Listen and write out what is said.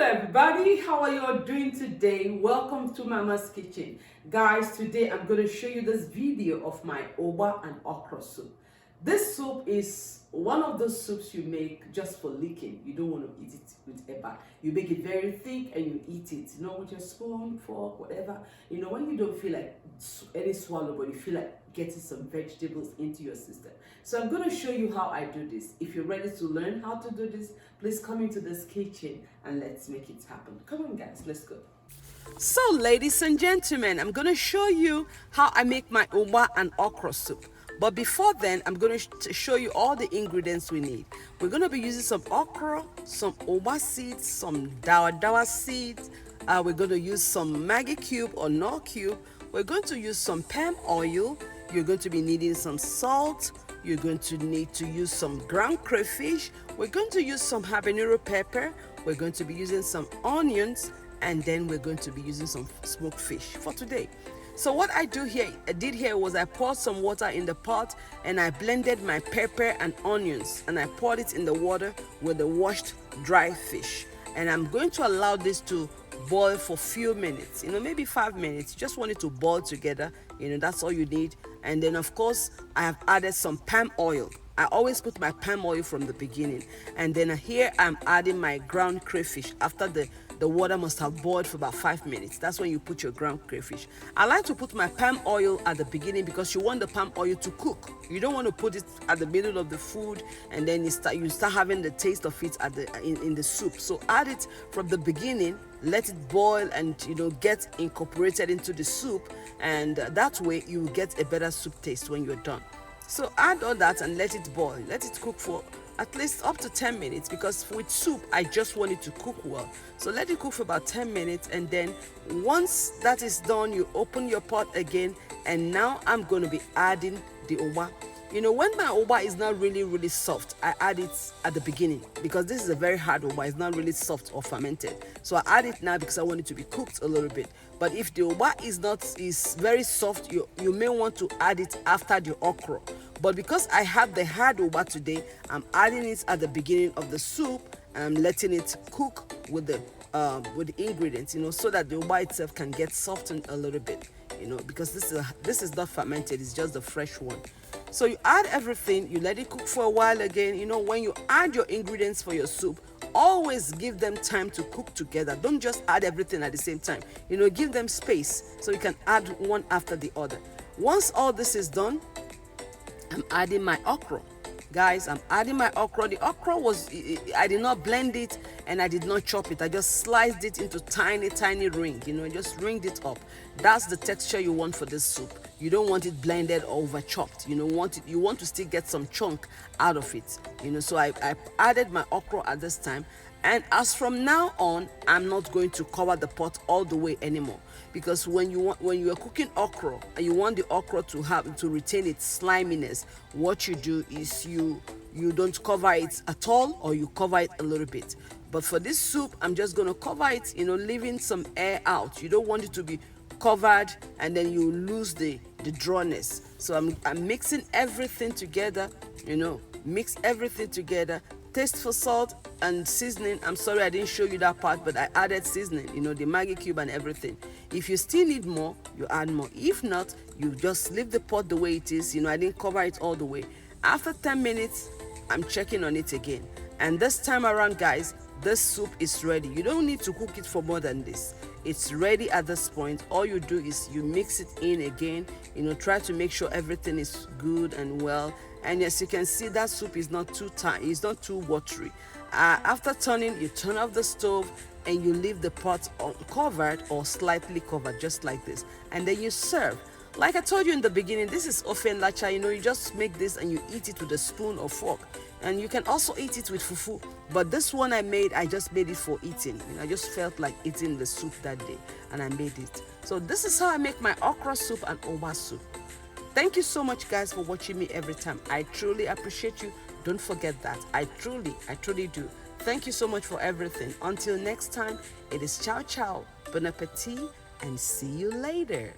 everybody, how are you all doing today? Welcome to Mama's Kitchen. Guys, today I'm going to show you this video of my Ugba and okra soup. This soup is one of those soups you make just for licking. You don't want to eat it with eba. You make it very thick and you eat it, with your spoon, fork, whatever. When you don't feel like any swallow, but you feel like getting some vegetables into your system. So I'm going to show you how I do this. If you're ready to learn how to do this, please come into this kitchen and let's make it happen. Come on guys, let's go. So ladies and gentlemen, I'm going to show you how I make my Ugba and okra soup. But before then, I'm going to show you all the ingredients we need. We're going to be using some okra, some Ugba seeds, some dawa seeds. We're going to use some Maggi cube or Knorr cube. We're going to use some palm oil. You're going to be needing some salt. You're going to need to use some ground crayfish. We're going to use some habanero pepper. We're going to be using some onions. And then we're going to be using some smoked fish for today. So what I did here was I poured some water in the pot and I blended my pepper and onions and I poured it in the water with the washed dry fish. And I'm going to allow this to boil for a few minutes, maybe 5 minutes. You just want it to boil together, that's all you need. And then of course I have added some palm oil. I always put my palm oil from the beginning. And then here I'm adding my ground crayfish after the water must have boiled for about 5 minutes. That's when you put your ground crayfish. I like to put my palm oil at the beginning because you want the palm oil to cook. You don't want to put it at the middle of the food and then you start having the taste of it in the soup. So add it from the beginning, let it boil and get incorporated into the soup, and that way you will get a better soup taste when you're done. So add all that and let it boil. Let it cook for at least up to 10 minutes because with soup, I just want it to cook well. So let it cook for about 10 minutes, and then once that is done, you open your pot again, and now I'm going to be adding the Ugba. When my Ugba is not really soft, I add it at the beginning because this is a very hard Ugba. It's not really soft or fermented. So I add it now because I want it to be cooked a little bit. But if the Ugba is very soft, you may want to add it after the okra. But because I have the hard Ugba today, I'm adding it at the beginning of the soup and I'm letting it cook with the ingredients, so that the Ugba itself can get softened a little bit, because this is not fermented, it's just the fresh one. So you add everything, you let it cook for a while again. When you add your ingredients for your soup, always give them time to cook together. Don't just add everything at the same time. Give them space so you can add one after the other. Once all this is done, I'm adding my okra. Guys, I'm adding my okra. The okra I did not blend it and I did not chop it. I just sliced it into tiny ring, just ringed it up. That's the texture you want for this soup. You don't want it blended or over chopped. You want to still get some chunk out of it. So I added my okra at this time. And as from now on, I'm not going to cover the pot all the way anymore, because when you are cooking okra and you want the okra to retain its sliminess, what you do is you don't cover it at all, or you cover it a little bit. But for this soup, I'm just going to cover it, leaving some air out. You don't want it to be covered and then you lose the drawness. So I'm mixing everything together, mix everything together. Taste for salt and seasoning. I'm sorry I didn't show you that part, but I added seasoning, the Maggi cube and everything. If you still need more, you add more. If not, you just leave the pot the way it is. I didn't cover it all the way. After 10 minutes, I'm checking on it again. And this time around, guys, this soup is ready. You don't need to cook it for more than this. It's ready at this point. All you do is you mix it in again. Try to make sure everything is good and well. And as you can see, that soup is not too tight, it's not too watery. After turning, you turn off the stove and you leave the pot covered or slightly covered, just like this. And then you serve. Like I told you in the beginning, this is ofe lacha. You just make this and you eat it with a spoon or fork. And you can also eat it with fufu. But this one I just made it for eating. I just felt like eating the soup that day and I made it. So this is how I make my okra soup and Ugba soup. Thank you so much, guys, for watching me every time. I truly appreciate you. Don't forget that. I truly do. Thank you so much for everything. Until next time, it is ciao ciao, bon appetit, and see you later.